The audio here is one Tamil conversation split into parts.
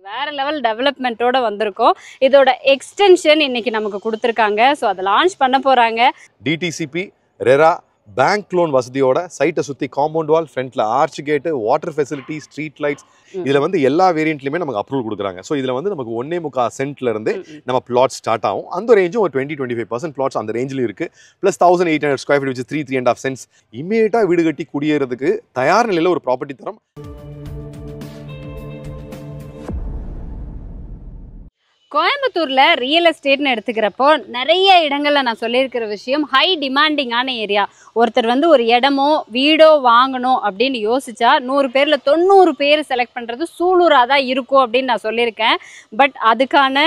வேற லெவல் டெவலப்மெண்ட்டோட வந்திருக்கோம். இதோட எக்ஸ்டென்ஷன் இன்னைக்கு நமக்கு கொடுத்துருக்காங்க. ஸோ அதை லான்ச் பண்ண போறாங்க. DTCP ரெரா பேங்க் லோன் வசதியோட சைட்டை சுற்றி காம்பவுண்ட் வால், ஃப்ரண்ட்ல ஆர்ச் கேட்டு, வாட்டர் ஃபெசிலிட்டி, ஸ்ட்ரீட் லைட்ஸ், இதில் வந்து எல்லா வேரியண்ட்லையுமே நமக்கு அப்ரூவல் கொடுக்குறாங்க. ஸோ இதில் வந்து நமக்கு 1.25 சென்ட்ல இருந்து நம்ம பிளாட் ஸ்டார்ட் ஆகும். அந்த ரேஞ்சும் ஒரு 20-25% பிளாட்ஸ் அந்த ரேஞ்சிலும் இருக்கு. ப்ளஸ் 1800 ஸ்கொயர் ஃபீட் வச்சு 3.5 சென்ட்ஸ் இமீடியட்டாக வீடு கட்டி குடியேறதுக்கு தயார் நிலையில் ஒரு ப்ராப்பர்ட்டி தரம். கோயம்புத்தூர்ல ரியல் எஸ்டேட்னு எடுத்துக்கிறப்போ நிறைய இடங்கள்ல நான் சொல்லியிருக்கிற விஷயம் ஹை டிமாண்டிங்கான ஏரியா. ஒருத்தர் வந்து ஒரு இடமோ வீடோ வாங்கணும் அப்படின்னு யோசிச்சா 100 பேர்ல 90 பேர் செலக்ட் பண்றது சூலூராக தான் இருக்கும் அப்படின்னு நான் சொல்லியிருக்கேன். பட் அதுக்கான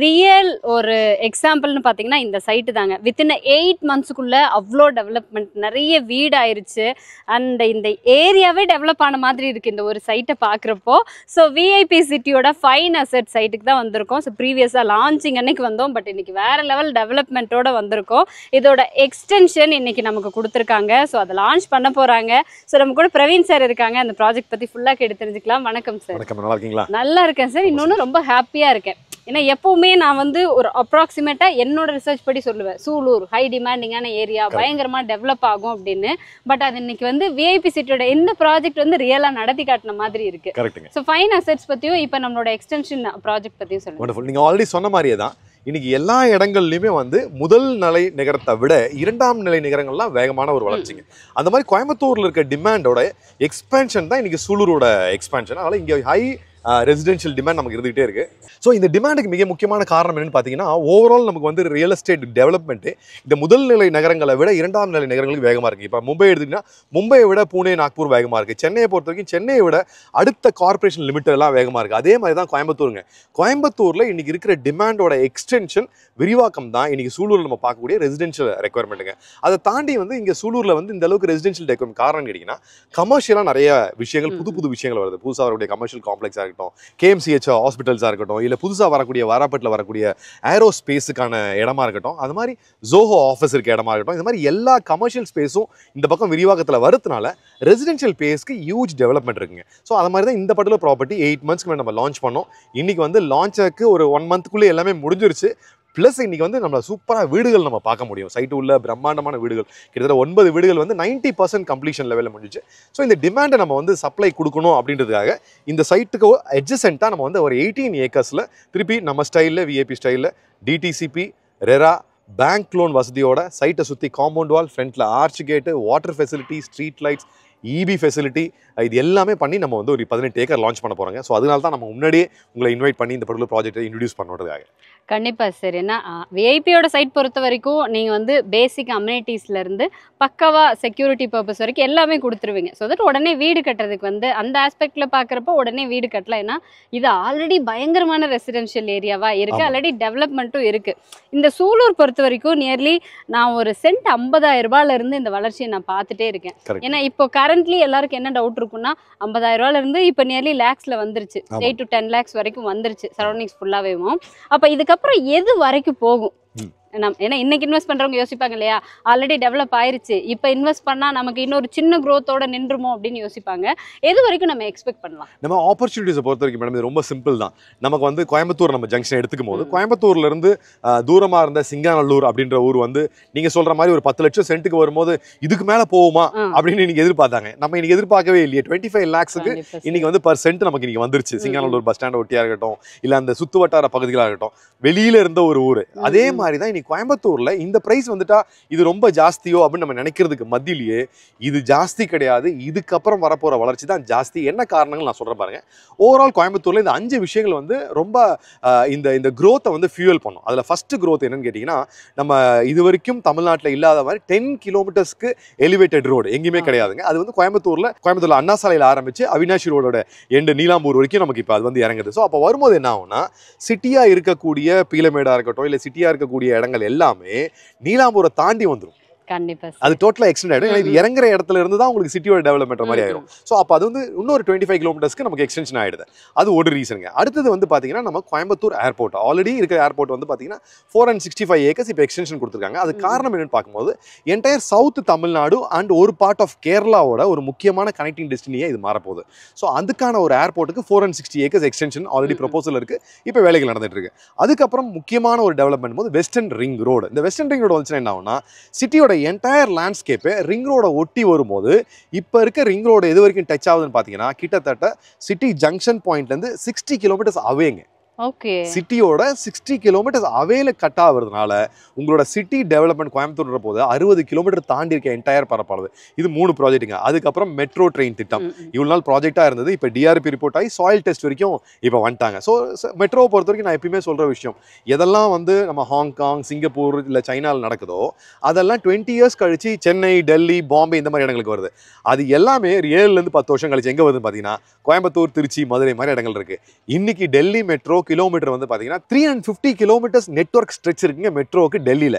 ரியல் ஒரு எக்ஸாம்பிள்னு பார்த்தீங்கன்னா இந்த சைட்டு தாங்க. வித்தின் 8 மந்த்ஸுக்குள்ளே அவ்வளோ டெவலப்மெண்ட், நிறைய வீடு ஆயிடுச்சு. அண்ட் இந்த ஏரியாவே டெவலப் ஆன மாதிரி இருக்குது இந்த ஒரு சைட்டை பார்க்குறப்போ. ஸோ விஐபி சிட்டியோட ஃபைன் அசெட் சைட்டுக்கு தான் வந்திருக்கோம். ஸோ ப்ரீவியஸாக லான்ச்சிங் அன்னைக்கு வந்தோம். பட் இன்னைக்கு வேறு லெவல் டெவலப்மெண்ட்டோட வந்திருக்கோம். இதோட எக்ஸ்டென்ஷன் இன்னைக்கு நமக்கு கொடுத்துருக்காங்க. ஸோ அதை லான்ச் பண்ண போகிறாங்க. ஸோ நம்ம கூட பிரவீன் சார் இருக்காங்க. அந்த ப்ராஜெக்ட் பற்றி ஃபுல்லாக கேட்டு தெரிஞ்சுக்கலாம். வணக்கம் சார். வணக்கம், நல்லா இருக்கீங்களா? நல்லா இருக்கேன் சார். இன்னொன்று ரொம்ப ஹாப்பியாக இருக்கேன். ஏன்னா எப்பவுமே நான் வந்து ஒரு அப்ராக்சிமேட்டா என்னோட ரிசர்ச் படி சொல்லுவேன், சூலூர் ஹை டிமாண்டிங்கான ஏரியா, பயங்கரமா டெவலப் ஆகும் அப்படின்னு. பட் அது இன்னைக்கு வந்து விஐபி சிட்டியோட இந்த ப்ராஜெக்ட் வந்து ரியலா நடத்தி காட்டின மாதிரி இருக்கு. ஸோ ஃபைன் அசெட்ஸ் பத்தியும் இப்போ நம்மளோட எக்ஸ்டென்ஷன் ப்ராஜெக்ட் பத்தியும் சொல்லுங்க. நீங்க ஆல்ரெடி சொன்ன மாதிரியே தான் இன்னைக்கு எல்லா இடங்கள்லையுமே வந்து முதல் நிலை நகரத்தை விட 2ஆம் நிலை நகரங்கள்லாம் வேகமான ஒரு வளர்ச்சிங்க. அந்த மாதிரி கோயம்புத்தூர்ல இருக்க டிமாண்டோட எக்ஸ்பேன்ஷன் தான் இன்னைக்கு சூலூரோட எக்ஸ்பேன்ஷன். அதனால இங்க ஹை ரெசிடென்ஷியல் டிமாண்ட் நமக்கு இருந்துகிட்டே இருக்கு. ஸோ இந்த டிமாண்டுக்கு மிக முக்கியமான காரணம் என்னன்னு பார்த்தீங்கன்னா, ஓவரால் நமக்கு வந்து ரியல் எஸ்டேட் டெவலப்மெண்ட் இந்த முதல் நிலை நகரங்களை விட 2ஆம் நிலை நகரங்களுக்கு வேகமாக இருக்குது. இப்போ மும்பை எடுத்துக்கிட்டீங்கன்னா மும்பையை விட பூனே, நாக்பூர் வேகமாக இருக்குது. சென்னையை பொறுத்த வரைக்கும் சென்னையை விட அடுத்த கார்பரேஷன் லிமிட் எல்லாம் வேகமாக இருக்குது. அதே மாதிரி தான் கோயம்புத்தூருங்க. கோயம்புத்தூரில் இன்னைக்கு இருக்கிற டிமாண்டோட எக்ஸ்டென்ஷன் விரிவாக்கம் தான் இன்னைக்கு சூலூரில் நம்ம பார்க்கக்கூடிய ரெசிடென்ஷியல் ரெக்குவயர்மெண்ட்டுங்க. அதை தாண்டி வந்து இங்கே சூலூரில் வந்து இந்த அளவுக்கு ரெசிடென்ஷியல் ரெக்குவயர்மெண்ட் காரணம் கேட்டிங்கன்னா, கமர்ஷியலாக நிறைய விஷயங்கள் புது விஷயங்கள் வருது. புதுசாக வரக்கூடிய கமர்ஷியல் காம்ப்ளெக்ஸாக இருக்கட்டும், KMCH ஹாஸ்பிட்டல்ஸாக இருக்கட்டும், இல்லை புதுசாக வரக்கூடிய வாராப்பட்டில் வரக்கூடிய ஏரோஸ்பேஸுக்கான இடமா இருக்கட்டும், அது மாதிரி ஜோஹோ ஆஃபீஸ் இருக்க இடமா இருக்கட்டும், இந்த மாதிரி எல்லா கமர்ஷியல் ஸ்பேஸும் இந்த பக்கம் விரிவாக்கத்தில் வரதுனால ரெசிடென்ஷியல் ஸ்பேஸ்க்கு ஹியூஜ் டெவலப்மெண்ட் இருக்குங்க. ஸோ அது மாதிரி தான் இந்த பர்டிகுலர் ப்ராப்பர்ட்டி 8 மந்த்ஸ்க்கு நம்ம லான்ச் பண்ணோம். இன்னைக்கு வந்து லான்ச்சுக்கு ஒரு 1 மந்த்க்குள்ளே எல்லாமே முடிஞ்சிருச்சு. ப்ளஸ் இன்னைக்கு வந்து நம்ம சூப்பராக வீடுகள் நம்ம பார்க்க முடியும். சைட்டு உள்ள பிரம்மாண்டமான வீடுகள், கிட்டத்தட்ட 9 வீடுகள் வந்து 90% கம்ப்ளீஷன் லெவலில் முடிஞ்சிச்சு. ஸோ இந்த டிமாண்டை நம்ம வந்து சப்ளை கொடுக்கணும் அப்படின்றதுக்காக இந்த சைட்டுக்கு அட்ஜசென்ட்டாக நம்ம வந்து ஒரு 18 ஏக்கர்ஸில் திருப்பி நம்ம ஸ்டைலில் விஐபி ஸ்டைலில் DTCP ரெரா பேங்க் லோன் வசதியோட சைட்டை சுற்றி காம்பவுண்ட் வால், ஃப்ரண்ட்ல ஆர்ச் கேட்டு, water facility, street lights, EB facility, இது எல்லாமே பண்ணி நம்ம வந்து ஒரு 18 ஏக்கர் லான்ச் பண்ண போகிறாங்க. ஸோ அதனால தான் நம்ம முன்னாடியே உங்களை இன்வைட் பண்ணி இந்த பர்டிகுலர் ப்ராஜெக்ட்டை இன்ட்ரடியூஸ் பண்ணுறதுக்காக. கண்டிப்பாக சார். ஏன்னா விஐபியோட சைட் பொறுத்த வரைக்கும் நீங்கள் வந்து பேசிக் அம்யூனிட்டிஸ்லேருந்து பக்காவாக செக்யூரிட்டி பர்பஸ் வரைக்கும் எல்லாமே கொடுத்துருவீங்க. ஸோ தட் உடனே வீடு கட்டுறதுக்கு வந்து அந்த ஆஸ்பெக்டில் பார்க்குறப்போ உடனே வீடு கட்டலாம். ஏன்னா இது ஆல்ரெடி பயங்கரமான ரெசிடென்ஷியல் ஏரியாவாக இருக்குது, ஆல்ரெடி டெவலப்மெண்ட்டும் இருக்குது. இந்த சூலூர் பொறுத்த வரைக்கும் நியர்லி நான் ஒரு சென்ட் 50,000 ரூபாயிலேருந்து இந்த வளர்ச்சியை நான் பார்த்துட்டே இருக்கேன். ஏன்னா இப்போ கரண்ட்லி எல்லாருக்கும் என்ன டவுட் இருக்குன்னா, 50,000 ரூபாயிலேருந்து இப்போ நியர்லி லேக்ஸில் வந்துருச்சு, 8 to 10 lakhs வரைக்கும் வந்துருச்சு சரௌண்டிங்ஸ் ஃபுல்லாகவே. அப்போ இதுக்கப்புறம் எது வரைக்கும் போகும்? ஏன்னா இன்னைக்கு இன்வெஸ்ட் பண்றவங்க யோசிப்பாங்க இல்லையா, ஆல்ரெடி டெவலப் ஆயிருச்சு, இப்போ இன்வெஸ்ட் பண்ணா நமக்கு இன்னொரு சின்ன growthோட நின்றுமோ அப்படின்னு யோசிப்பாங்க. எது வரைக்கும் நம்ம எக்ஸ்பெக்ட் பண்ணலாம்? நம்ம ஆப்பர்ச்சுனிட்டிஸை பொறுத்த வரைக்கும் மேடம் இது ரொம்ப சிம்பிள் தான். நமக்கு வந்து கோயம்புத்தூர் நம்ம ஜங்ஷன் எடுத்துக்கும் போது கோயம்புத்தூர்ல இருந்து தூரமா இருந்த சிங்காநல்லூர் அப்படின்ற ஊர் வந்து நீங்க சொல்ற மாதிரி ஒரு 10 லட்சம் சென்ட்டுக்கு வரும்போது இதுக்கு மேல போகுமா அப்படின்னு நீங்க எதிர்பார்த்தாங்க. நம்ம இன்னைக்கு எதிர்பார்க்கவே இல்லையே. 25 lakhsக்கு இன்னைக்கு வந்து பர் சென்ட் நமக்கு இன்னைக்கு வந்துருச்சு. சிங்காநல்லூர் பஸ் ஸ்டாண்ட் ஒட்டியா இருக்கட்டும், இல்ல அந்த சுத்து வட்டார பகுதிகளாக இருக்கட்டும், வெளியில இருந்த ஒரு ஊர். அதே மாதிரி தான் கோயம்புத்தூர்ல இந்த பிரைஸ் வந்துட்டா இது ரொம்ப ஜாஸ்தியோ அப்படின்னு நம்ம நினைக்கிறதுக்கு மத்தியிலேயே இது ஜாஸ்தி கிடையாது. இதுக்கப்புறம் வரப்போற வளர்ச்சி தான் ஜாஸ்தி. என்ன காரணங்கள் நான் சொல்றேன் பாருங்க. ஓவரால் கோயம்புத்தூர்ல இந்த 5 விஷயங்கள் வந்து ரொம்ப இந்த growth-ஐ வந்து ஃபியூவல் பண்ணும். அதுல ஃபர்ஸ்ட் growth என்னன்னு கேட்டீங்கன்னா, நம்ம இது வரைக்கும் தமிழ்நாட்டில் இல்லாத மாதிரி 10 கிலோமீட்டர்ஸ்க்கு எலிவேட்டட் ரோடு எங்கேயுமே கிடையாதுங்க. அது வந்து கோயம்புத்தூர்ல அண்ணா சாலையில் ஆரம்பிச்சு அவினாஷி ரோடோட எண்டு நீலாம்பூர் வரைக்கும் நமக்கு இப்போ அது வந்து இறங்குது. ஸோ அப்போ வரும்போது என்ன ஆகும்னா, சிட்டியா இருக்கக்கூடிய பீலமேடா இருக்கட்டும், இல்லை சிட்டியா இருக்கக்கூடிய இடங்கள் எல்லாமே நீலாம்பூரை தாண்டி வந்துடும். கண்டிப்பா அது சார். டோட்டலா எக்ஸ்டெண்ட் ஆயிடும். ஏன்னா இது இறங்குற இடத்துல இருந்து தான் உங்களுக்கு சிட்டியோட டெவலப்மெண்ட் மாதிரி ஆயிரும். ஸோ அப்போ அது வந்து இன்னொரு 25 கிலோமீட்டர்ஸ்க்கு நமக்கு எக்ஸ்டென்ஷன் ஆயிடுது. அது ஒரு ரீசனுங்க. அடுத்தது வந்து பாத்தீங்கன்னா நம்ம கோயம்புத்தூர் ஏர்போர்ட் ஆல்ரெடி இருக்கிற ஏர்போர்ட் வந்து பாத்தீங்கன்னா 465 ஏக்கர்ஸ் இப்போ எக்ஸ்டென்ஷன் கொடுத்துருக்காங்க. அது காரணம் என்னன்னு பார்க்கும்போது என்டையர் சவுத் தமிழ்நாடு அண்ட் ஒரு பார்ட் ஆஃப் கேரளாவோட ஒரு முக்கியமான கனெக்டிங் டெஸ்டினியா இது மாறப்போகுது. ஸோ அதுக்கான ஒரு ஏர்போர்ட்டுக்கு 460 ஏக்கர்ஸ் எக்ஸ்டென்ஷன் ஆல்ரெடி ப்ரொபோசல் இருக்கு. இப்போ வேலைகள் நடந்துட்டு இருக்கு. அதுக்கப்புறம் முக்கியமான ஒரு டெவலப்மெண்ட் போது வெஸ்டர்ன் ரிங் ரோடு. இந்த வெஸ்டர்ன் ரிங் ரோடு வந்துச்சுன்னா என்ன ஆகும்னா சிட்டியோட என்டையர் லேண்ட்ஸ்கேப்பை ரிங் ரோட ஒட்டி வரும்போது இப்போ இருக்க ரிங் ரோடு எது வரைக்கும் டச் ஆகுதுன்னு பார்த்தீங்கன்னா கிட்டத்தட்ட சிட்டி ஜங்ஷன் பாயிண்ட்லேருந்து 60 கிலோமீட்டர்ஸ் அவேங்க. ஓகே. சிட்டியோட 60 கிலோமீட்டர்ஸ் அவேல கட் ஆகுறதுனால உங்களோட சிட்டி டெவலப்மெண்ட் கோயம்புத்தூர்ன்ற போது 60 கிலோமீட்டர் தாண்டி இருக்க என்டையர் பரப்பானது. இது 3 ப்ராஜெக்ட்டுங்க. அதுக்கப்புறம் மெட்ரோ ட்ரெயின் திட்டம் இவ்வளவு நாள் ப்ராஜெக்டா இருந்தது. இப்போ டிஆர்பி ரிப்போர்ட் ஆகி சாயில் டெஸ்ட் வரைக்கும் இப்போ வந்துட்டாங்க. ஸோ மெட்ரோவை பொறுத்த வரைக்கும் நான் எப்பயுமே சொல்ற விஷயம் எதெல்லாம் வந்து நம்ம ஹாங்காங் சிங்கப்பூர் இல்லை சைனாவில் நடக்குதோ அதெல்லாம் 20 இயர்ஸ் கழிச்சு சென்னை டெல்லி பாம்பே இந்த மாதிரி இடங்களுக்கு வருது. அது எல்லாமே 7லேருந்து 10 வருஷம் கழிச்சு எங்கே வருதுன்னு பார்த்தீங்கன்னா கோயம்புத்தூர் திருச்சி மதுரை மாதிரி இடங்கள் இருக்கு. இன்னைக்கு டெல்லி மெட்ரோ கிலோமீட்டர் வந்து பாத்தீங்கன்னா 350 கிலோமீட்டர்ஸ் நெட்வொர்க் ஸ்ட்ரெச் இருக்குங்க மெட்ரோக்கு டெல்லியில.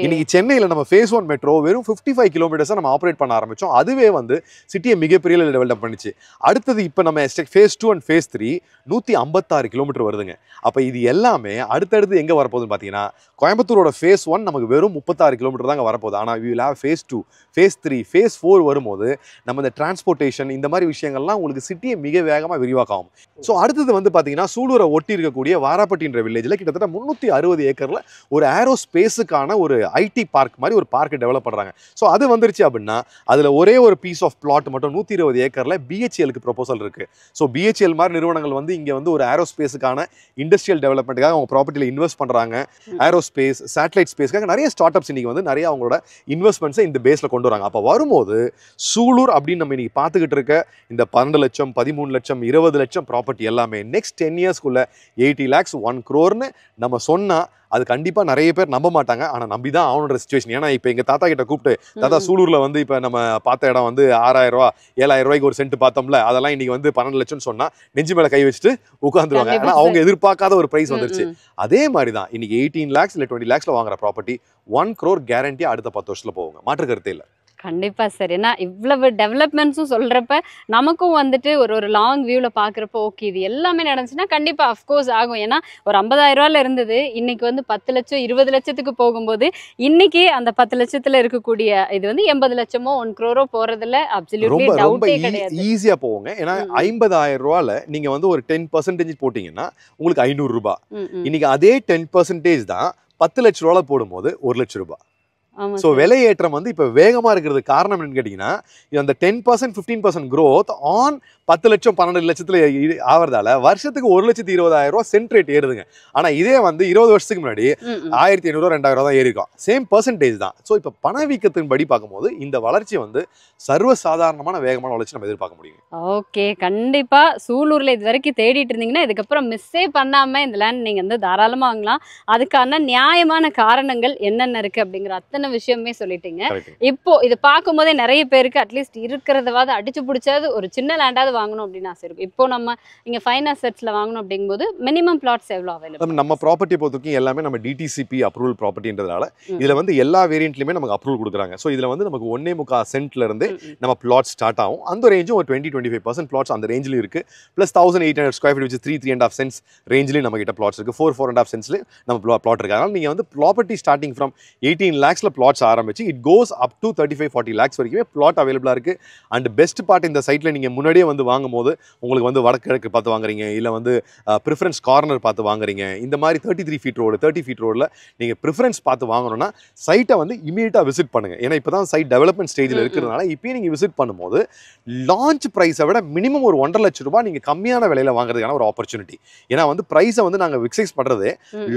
இன்னைக்கு சென்னையில நம்ம ஃபேஸ் 1 மெட்ரோ வெறும் 55 கிலோமீட்டர்ஸ் நம்ம ஆப்ரேட் பண்ண ஆரம்பிச்சோம். அதுவே வந்து சிட்டியை மிகப்பெரிய டெவலப் பண்ணுச்சு. அடுத்தது இப்போ நம்ம ஃபேஸ் 2 அண்ட் ஃபேஸ் 3 156 கிலோமீட்டர் வருதுங்க. அப்போ இது எல்லாமே அடுத்தடுத்து எங்கே வரப்போகுதுன்னு பார்த்தீங்கன்னா கோயம்புத்தூரோட ஃபேஸ் 1 நமக்கு வெறும் 36 கிலோமீட்டர் தாங்க வரப்போகுது. ஆனால் we will have phase 2 phase 3 phase 4 வரும்போது நம்ம இந்த டிரான்ஸ்போர்ட்டேஷன் இந்த மாதிரி விஷயங்கள்லாம் உங்களுக்கு சிட்டியை மிக வேகமாக விரிவாக்கும். ஸோ அடுத்தது வந்து பார்த்தீங்கன்னா சூலூரை ஒட்டி இருக்கக்கூடிய வாராப்பட்டின்ற வில்லேஜில் கிட்டத்தட்ட 360 ஏக்கரில் ஒரு ஏரோ ஸ்பேஸுக்கான ஒரு ஐடி பார்க் மாதிரி ஒரு பார்க் டெவலப் பண்ணுறாங்க. ஸோ அது வந்துருச்சு அப்படின்னா அதில் ஒரே ஒரு பீஸ் ஆஃப் பிளாட் மட்டும் 120 ஏக்கரில் பிஹெச்எலுக்கு ப்ரொபோசல் இருக்குது. ஸோ பிஹெச்எல் மாதிரி நிறுவனங்கள் வந்து இங்கே வந்து ஒரு ஏரோஸ்பேஸுக்கான இண்டஸ்ட்ரியல் டெவலப்மெண்ட்டுக்காக அவங்க ப்ராப்பர்ட்டியில் இன்வெஸ்ட் பண்ணுறாங்க. ஏரோஸ்பேஸ் சேட்டலைட் ஸ்பேஸ்க்காக நிறைய ஸ்டார்ட் அப்ஸ் இன்னைக்கு வந்து நிறைய அவங்களோட இன்வெஸ்ட்மெண்ட்ஸை இந்த பேஸில் கொண்டு வராங்க. அப்போ வரும்போது சூலூர் அப்படின்னு நம்ம இன்னைக்கு பார்த்துக்கிட்டு இருக்க இந்த 12 லட்சம் 13 லட்சம் 20 லட்சம் ப்ராப்பர்ட்டி எல்லாமே நெக்ஸ்ட் 10 இயர்ஸ்க்குள்ள 80 lakhs 1 crore நம்ம சொன்னால் அது கண்டிப்பாக நிறைய பேர் நம்ப மாட்டாங்க. ஆனால் நம்பி தான் ஆகணுன்ற சிச்சுவேஷன். ஏன்னா இப்போ எங்கள் தாத்தா கிட்ட கூப்பிட்டு தாத்தா சூலூரில் வந்து இப்போ நம்ம பார்த்த இடம் வந்து 6000 ரூபா 7000 ரூபாய்க்கு ஒரு சென்ட் பார்த்தோம்ல அதெல்லாம் இன்னைக்கு வந்து 12 லட்சம்னு சொன்னால் நெஞ்சு மேலே கை வச்சுட்டு உட்காந்துருவாங்க. ஏன்னா அவங்க எதிர்பார்க்காத ஒரு ப்ரைஸ் வந்துருச்சு. அதே மாதிரி தான் இன்னைக்கு 18 lakhs இல்லை 20 lakhsல வாங்குற ப்ராப்பர்ட்டி 1 crore கேரண்டி அடுத்த 10 வருஷத்துல போவாங்க. மாற்று கருத்தே இல்லை. கண்டிப்பா சார். ஏன்னா இவ்வளவு டெவலப்மெண்ட்ஸும் சொல்றப்ப நமக்கும் வந்துட்டு ஒரு லாங் வியூல பாக்குறப்ப ஓகே இது எல்லாமே நடந்துச்சுன்னா கண்டிப்பா அஃப்கோர்ஸ் ஆகும். ஏன்னா ஒரு 50,000 ரூபாயில இருந்தது இன்னைக்கு வந்து 10 லட்சம் 20 லட்சத்துக்கு போகும்போது இன்னைக்கு அந்த 10 லட்சத்துல இருக்கக்கூடிய இது வந்து 80 லட்சமோ 1 crore போறதுல அப்சல்யூட்லி டவுட்டே கிடையாது. ஈஸியா போவாங்க. ஏன்னா 50,000 ரூபாயில நீங்க வந்து ஒரு 10% போட்டீங்கன்னா உங்களுக்கு 500 ரூபாய். இன்னைக்கு அதே 10% தான் 10 லட்சம் ரூபாய் போடும்போது 1 லட்சம் ரூபாய். ஸோ விலையேற்றம் வந்து இப்போ வேகமாக இருக்கிறது காரணம் என்னன்னு கேட்டிங்கன்னா அந்த 10% 15% growth ஆன் 10 லட்சம் 12 லட்சத்தில் ஆகிறதால வருஷத்துக்கு 1,20,000 ரூபா சென்ட் ரேட் ஏறுதுங்க. ஆனால் இதே வந்து 20 வருஷத்துக்கு முன்னாடி 1,500 2,000 தான் ஏறிக்கும். சேம் பர்சன்டேஜ் தான். ஸோ இப்போ பணவீக்கத்தின் படி பார்க்கும்போது இந்த வளர்ச்சி வந்து சர்வசாதாரணமான வேகமான வளர்ச்சி நம்ம எதிர்பார்க்க முடியும். ஓகே, கண்டிப்பா சூலூர்ல இது வரைக்கும் தேடிட்டு இருந்தீங்கன்னா இதுக்கப்புறம் மிஸ்ஸே பண்ணாம இந்த லேண்ட் நீங்க வந்து தாராளமா வாங்கலாம். அதுக்கான நியாயமான காரணங்கள் என்னென்ன இருக்கு அப்படிங்கிற அத்தனை விஷயமே சொல்லிட்டீங்க. இப்போ இது பார்க்கும் போதே நிறைய பேருக்கு அட்லீஸ்ட் இருக்கிறதாவது அடிச்சு பிடிச்சாது ஒரு சின்ன லேண்டாவது வாங்கணும் அப்படின்னு ஆசை இருக்கும். இப்போ நம்ம இங்க ஃபைன் அசெட்ஸ்ல வாங்கணும் அப்படிங்கும்போது மினிமம் பிளாட்ஸ் எவ்வளவு அவைலபிள்? நம்ம ப்ராப்பர்ட்டி பொறுத்தவரைக்கும் எல்லாமே நம்ம டிடிசிபி அப்ரூவல் ப்ராப்பர்ட்டின்றதால இதுல வந்து எல்லா வேரியன்ட்லயுமே நமக்கு அப்ரூவல் கொடுக்குறாங்க. ஸோ இதுல வந்து நமக்கு 1.25 சென்ட்ல இருந்து நம்ம பிளாட் ஸ்டார்ட் ஆகும். அந்த ரேஞ்சும் ஒரு 20-25% பிளாட்ஸ் அந்த ரேஞ்சிலும் இருக்கு. பிளஸ் 1,800 ஸ்கொயர் ஃபீட் வச்சு 3.5 சென்ட்ஸ் ரேஞ்சிலையும் நம்ம கிட்ட பிளாட்ஸ் இருக்கு. 4.5 சென்ட்ஸ்ல நம்ம பிளாட் இருக்கு. அதனால நீங்க வந்து ப்ராப்பர்ட்டி ஸ்டார்டிங் ஃப்ரம் 18 lakhsல பிளாட்ஸ் ஆரம்பிச்சு it goes up to 35-40 lakhs வரைக்குமே பிளாட் அவைலபிளா இருக்கு. அண்ட் பெஸ்ட் பார்ட் இந்த சைட்ல நீங்க முன்னாடியே வந்து வாங்கும்போது உங்களுக்கு வந்து வடகிழக்கு பார்த்து வாங்குறீங்க, இல்ல வந்து ப்ரிஃபரன்ஸ் கார்னர் பார்த்து வாங்குறீங்க. இந்த மாதிரி 33 feet ரோடு 30 feet ரோட்ல நீங்க ப்ரிஃபரன்ஸ் பார்த்து வாங்கணும்னா சைட்டை வந்து இமீடியட்டா விசிட் பண்ணுங்க. ஏன்னா இப்பதான் சைட் டெவலப்மெண்ட் ஸ்டேஜ்ல இருக்கிறதுனால இப்பயே நீங்க விசிட் பண்ணும்போது லான்ச் பிரைஸை விட மினிமம் ஒரு 1.5 லட்சம் ரூபாய் நீங்க கம்மியான விலையில வாங்குறதுக்கான ஒரு ஆப்பர்ச்சுனிட்டி. ஏன்னா வந்து பிரைஸை வந்து நாங்க ஃபிக்ஸ் பண்றது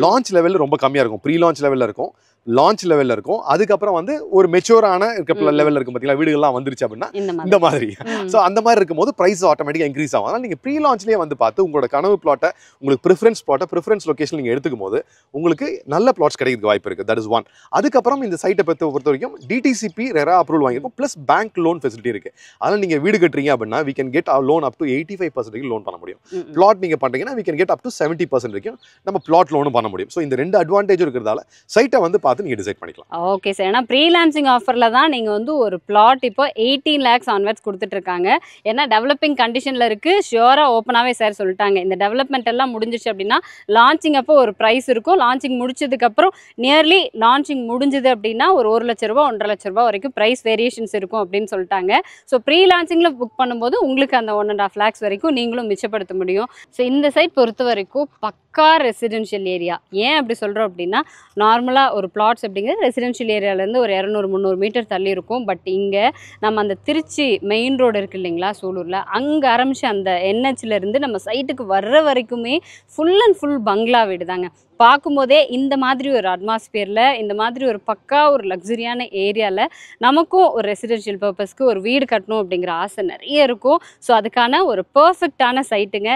லான்ச் லெவலில் ரொம்ப கம்மியா இருக்கும். ப்ரீ லான்ச் லெவலில் இருக்கும், லான்ச் லெவல்ல இருக்கும். அதுக்கப்புறம் வந்து ஒரு மெச்சூரான இருக்க லெவல்ல இருக்கும். பார்த்தீங்களா வீடுகள்லாம் வந்துருச்சு அப்படின்னா இந்த மாதிரி. ஸோ அந்த மாதிரி இருக்கும்போது பிரைஸ் ஆட்டோமேட்டிக்காக இன்க்ரீஸ் ஆகும். அதனால நீங்கள் ப்ரீ லான்ச்லேயே வந்து பார்த்து உங்களோட கனவு பிளாட்டை உங்களுக்கு ப்ரிஃபரன்ஸ் லொகேஷன் நீங்கள் எடுத்துக்கும் போது உங்களுக்கு நல்ல பிளாட்ஸ் கிடைக்கிறதுக்கு வாய்ப்பு இருக்குது. That is one. அதுக்கப்புறம் இந்த சைட்டை பொறுத்த வரைக்கும் டிடிசிபி ரெரா அப்ரூவல் வாங்கியிருக்கும். ப்ளஸ் பேங்க் லோன் ஃபெசிலிட்டி இருக்கு. அதனால் நீங்கள் வீடு கட்டுறீங்க அப்படின்னா we can get loan up to 85% loan பண்ண முடியும். பிளாட் நீங்கள் பண்ணுறீங்கன்னா we can get up to 70% வரைக்கும் நம்ம பிளாட் லோனும் பண்ண முடியும். ஸோ இந்த ரெண்டு அட்வான்டேஜ் இருக்கிறதால சைட்டை வந்து பார்த்து பார்த்து நீங்க டிசைட் பண்ணிக்கலாம். Okay sir. ஏன்னா ப்ரீ லான்ச்சிங் ஆஃபர்ல தான் நீங்க வந்து ஒரு பிளாட் இப்போ 18 lakhs ஆன்வர்ட்ஸ் கொடுத்துட்டு இருக்காங்க. ஏன்னா டெவலப்பிங் கண்டிஷன்ல இருக்கு, ஷியோரா ஓப்பனாவே சார் சொல்லிட்டாங்க. இந்த டெவலப்மெண்ட் எல்லாம் முடிஞ்சிச்சு அப்படின்னா லான்ச்சிங் அப்போ ஒரு ப்ரைஸ் இருக்கும், லான்ச்சிங் முடிச்சதுக்கு அப்புறம் நியர்லி லான்ச்சிங் முடிஞ்சது அப்படின்னா ஒரு 1 லட்ச ரூபா 1.5 லட்ச ரூபா வரைக்கும் பிரைஸ் வேரியேஷன்ஸ் இருக்கும் அப்படின்னு சொல்லிட்டாங்க. ஸோ ப்ரீ லான்ச்சிங்ல புக் பண்ணும்போது உங்களுக்கு அந்த 1.5 lakhs வரைக்கும் நீங்களும் மிச்சப்படுத்த முடியும். ஸோ இந்த சைட் பொறுத்த வரைக்கும் பக்கா ரெசிடென்ஷியல் ஏரியா. ஏன் அப்படி சொல்கிறோம் அப்படின்னா நார்மலாக ஒரு பிளாட்ஸ் அப்படிங்கிறது ரெசிடென்ஷியல் ஏரியாவிலேருந்து ஒரு 200-300 மீட்டர் தள்ளி இருக்கும். பட் இங்கே நம்ம அந்த திருச்சி மெயின் ரோடு இருக்குது இல்லைங்களா சூலூரில், அங்கே ஆரம்பித்து அந்த என்ஹெச்லேருந்து நம்ம சைட்டுக்கு வர்ற வரைக்குமே ஃபுல் அண்ட் ஃபுல் பங்களா வீடு தாங்க. பார்க்கும்போதே இந்த மாதிரி ஒரு அட்மாஸ்பியரில், இந்த மாதிரி ஒரு பக்கா ஒரு லக்ஸரியான ஏரியாவில் நமக்கும் ஒரு ரெசிடென்ஷியல் பர்பஸ்க்கு ஒரு வீடு கட்டணும் அப்படிங்கிற ஆசை நிறைய இருக்கும். ஸோ அதுக்கான ஒரு பர்ஃபெக்டான சைட்டுங்க.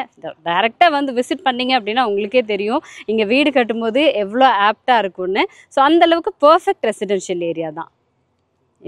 டைரெக்டாக வந்து விசிட் பண்ணிங்க அப்படின்னா உங்களுக்கே தெரியும் இங்கே வீடு கட்டும்போது எவ்வளோ ஆப்டாக இருக்கும்னு. ஸோ அந்தளவுக்கு பர்ஃபெக்ட் ரெசிடென்ஷியல் ஏரியா தான்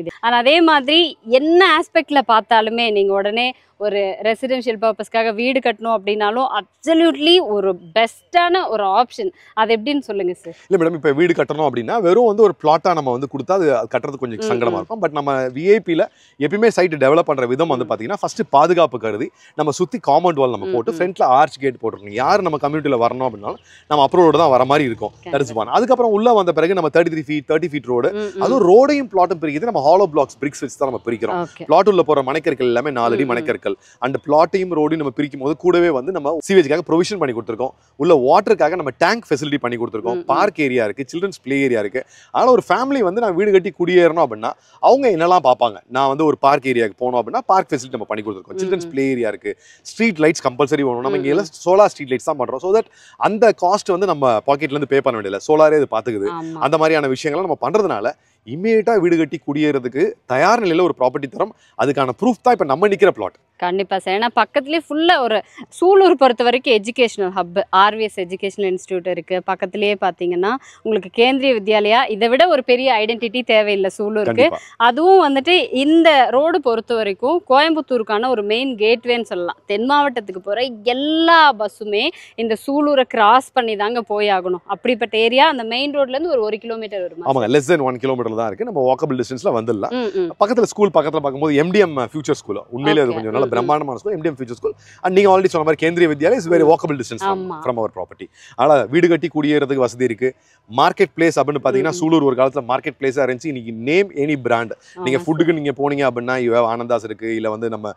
இது. ஆனால் அதே மாதிரி என்ன ஆஸ்பெக்டில் பார்த்தாலுமே நீங்கள் உடனே ஒரு ரெசிடென்ஷியல் பர்பஸ்க்காக வீடு கட்டணும் அப்படின்னாலும் அப்சல்யூட்லி ஒரு பெஸ்ட்டான ஒரு ஆப்ஷன். அது எப்படின்னு சொல்லுங்கள் சார்? இல்லை மேடம், இப்போ வீடு கட்டணும் அப்படின்னா வெறும் வந்து ஒரு பிளாட்டாக நம்ம வந்து கொடுத்தா அது கட்டுறது கொஞ்சம் சங்கடமாக இருக்கும். பட் நம்ம விஐபியில் எப்பயுமே சைட்டு டெவலப் பண்ணுற விதம் வந்து பார்த்தீங்கன்னா ஃபஸ்ட்டு பாதுகாப்பு கருதி நம்ம சுற்றி காம்பவுண்ட் வால் நம்ம போட்டு ஃப்ரண்ட்டில் ஆர்ச் கேட் போட்டுருக்கோம். யார் நம்ம கம்யூனிட்டியில் வரணும் அப்படின்னாலும் நம்ம அப்ரோடு தான் வர மாதிரி இருக்கும். தரிசுப்பான் அதுக்கப்புறம் உள்ளே வந்த பிறகு நம்ம 30 feet ரோடு, அதுவும் ரோடையும் பிளாட்டும் பிரிக்கிறது நம்ம ஹாலோ பிளாக்ஸ் பிரிக்ஸ் வச்சு தான் நம்ம பிரிக்கிறோம். பிளாட் உள்ள போகிற மனைக்கற்கள் எல்லாமே 4 அடி மனைக்கற்கள். அந்த பிளாட்டையும் ரோடையும் நம்ம பிரிக்கும் போது கூடவே வந்து நம்ம சீவேஜ்க்காக ப்ரொவிஷன் பண்ணி கொடுத்துருக்கோம். உள்ள வாட்டருக்காக நம்ம டேங்க் ஃபெசிலிட்டி பண்ணி கொடுத்துருக்கோம். பார்க் ஏரியா இருக்கு, சில்ட்ரன்ஸ் பிளே ஏரியா இருக்கு. அதனால ஒரு ஃபேமிலி வந்து நான் வீடு கட்டி குடியேறணும் அப்படின்னா அவங்க என்னெல்லாம் பார்ப்பாங்க, நான் வந்து ஒரு பார்க் ஏரியாவுக்கு போகணும் அப்படின்னா பார்க் ஃபெசிலிட்டி நம்ம பண்ணி கொடுத்துருக்கோம். சில்ட்ரன்ஸ் பிளே ஏரியா இருக்கு, ஸ்ட்ரீட் லைட்ஸ் கம்பல்சரி வேணும். நம்ம இங்கே எல்லாம் சோலார் ஸ்ட்ரீட் லைட்ஸ் தான் பண்றோம். ஸோ தட் அந்த காஸ்ட் வந்து நம்ம பாக்கெட்ல இருந்து பே பண்ண வேண்டியதில்லை, சோலாரே அது பார்த்துக்குது. அந்த மாதிரியான விஷயங்களை நம்ம பண்றதுனால இமீடியட்டா வீடு கட்டி குடியேறதுக்கு தயார் நிலையில ஒரு ப்ராப்பர்ட்டி தரம். அதுக்கான ப்ரூஃப் தான் இப்போ நம்ம நிற்கிற பிளாட். கண்டிப்பாக சார். ஏன்னா பக்கத்துலேயே ஃபுல்லாக ஒரு சூலூர் பொறுத்த வரைக்கும் educational hub RVS educational institute இருக்குது. பக்கத்துலேயே பார்த்தீங்கன்னா உங்களுக்கு கேந்திரிய வித்யாலயா, இதை விட ஒரு பெரிய ஐடென்டிட்டி தேவையில்லை சூலூருக்கு. அதுவும் வந்துட்டு இந்த ரோடு பொறுத்த வரைக்கும் கோயம்புத்தூருக்கான ஒரு மெயின் கேட்வேன்னு சொல்லலாம். தென் மாவட்டத்துக்கு போகிற எல்லா பஸ்ஸுமே இந்த சூலூரை கிராஸ் பண்ணி தாங்க போய் ஆகணும். அப்படிப்பட்ட ஏரியா அந்த மெயின் ரோட்லேருந்து ஒரு 1 கிலோமீட்டர் வரும். ஆமாங்க, less than 1 kilometer தான் இருக்குது. நம்ம வாக்கபிள் டிஸ்டன்ஸில் வந்துடலாம். பக்கத்தில் ஸ்கூல் பக்கத்தில் பார்க்கும்போது MDM ஃபியூச்சர் ஸ்கூல், உண்மையிலே அது கொஞ்சம் நல்ல பிரம்மாண்டமான school, MDM future school. And நீங்கள் ஆல்ரெடி சொன்ன மாதிரி Kendriya Vidyalaya is very walkable distance from our property. அதனால் வீடு கட்டி குடியேறதுக்கு வசதி இருக்குது. மார்க்கெட் பிளேஸ் அப்படின்னு பார்த்தீங்கன்னா சூலூர் ஒரு காலத்தில் மார்க்கெட் பிளேஸாக இருந்துச்சு. இன்னைக்கு நேம் எனி பிராண்ட், நீங்கள் ஃபுட்டுக்கு நீங்கள் போனீங்க அப்படின்னா ஆனந்தாஸ் இருக்குது, இல்லை வந்து நம்ம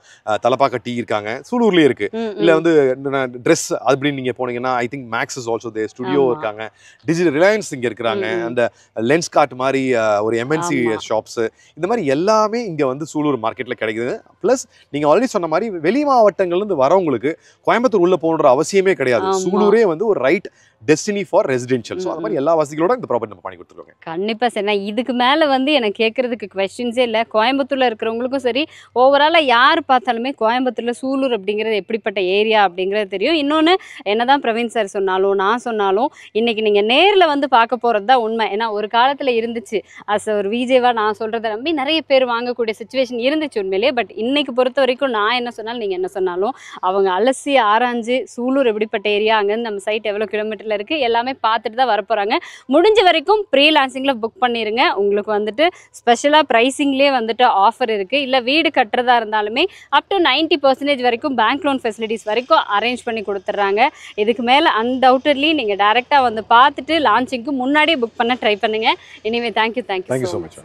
தலப்பாக்க டீ இருக்காங்க சூலூர்லேயே இருக்குது, இல்லை வந்து ட்ரெஸ் அப்படின்னு நீங்கள் போனீங்கன்னா I think Max is also there, studio இருக்காங்க, டிஜிட்டல் ரிலையன்ஸ் இங்கே இருக்கிறாங்க, அந்த லென்ஸ் கார்ட் மாதிரி ஒரு MNC ஷாப்ஸ், இந்த மாதிரி எல்லாமே இங்கே வந்து சூலூர் மார்க்கெட்டில் கிடைக்குது. ப்ளஸ் நீங்கள் ஆல்ரெடி சொன்ன மாதிரி வெளி மாவட்டங்கள்லேருந்து வரவங்களுக்கு கோயம்புத்தூர் உள்ள போன்ற அவசியமே கிடையாது. சூலூரே வந்து ஒரு right destiny for residential. So அந்த மாதிரி எல்லா வசதிகளோட இந்த ப்ராப்பர்ட்டி நம்ம பண்ணி கொடுத்துருக்கோங்க. கண்டிப்பாக சார். நான் இதுக்கு மேலே வந்து எனக்கு கேட்கறதுக்கு கொஸ்டின்ஸே இல்லை. கோயம்புத்தூரில் இருக்கிறவங்களுக்கும் சரி, ஓவராலாக யார் பார்த்தாலுமே கோயம்புத்தூரில் சூலூர் அப்படிங்கிறது எப்படிப்பட்ட ஏரியா அப்படிங்கிறது தெரியும். இன்னொன்று என்னதான் பிரவீன் சார் சொன்னாலும் நான் சொன்னாலும் இன்னைக்கு நீங்கள் நேரில் வந்து பார்க்க போகிறது தான் உண்மை. ஏன்னா ஒரு காலத்தில் இருந்துச்சு, அஸ் ஒரு விஜேவா நான் சொல்கிறத நம்பி நிறைய பேர் வாங்கக்கூடிய சுச்சுவேஷன் இருந்துச்சு உண்மையிலேயே. பட் இன்னைக்கு பொறுத்த வரைக்கும் நான் என்ன சொன்னாலும் நீங்கள் என்ன சொன்னாலும் அவங்க அலசி ஆராய்ஞ்சு சூலூர் எப்படிப்பட்ட ஏரியா, அங்கேருந்து நம்ம சைட் எவ்வளோ கிலோமீட்டரில் இருக்குது எல்லாமே பார்த்துட்டு தான் வரப்போகிறாங்க. முடிஞ்ச வரைக்கும் ப்ரீ லான்ச்சிங்கில் புக் பண்ணிடுங்க. உங்களுக்கு வந்துட்டு ஸ்பெஷலாக ப்ரைஸிங்லேயே வந்துட்டு ஆஃபர் இருக்குது. இல்லை வீடு கட்டுறதா இருந்தாலுமே அப் டு 90% வரைக்கும் பேங்க் லோன் ஃபெசிலிட்டிஸ் வரைக்கும் அரேஞ்ச் பண்ணி கொடுத்துட்றாங்க. இதுக்கு மேலே அன்டவுட்டட்லி நீங்கள் டைரெக்டாக வந்து பார்த்துட்டு லான்ச்சிங்க்கு முன்னாடியே புக் பண்ண ட்ரை பண்ணுங்கள். Anyway thank you so much.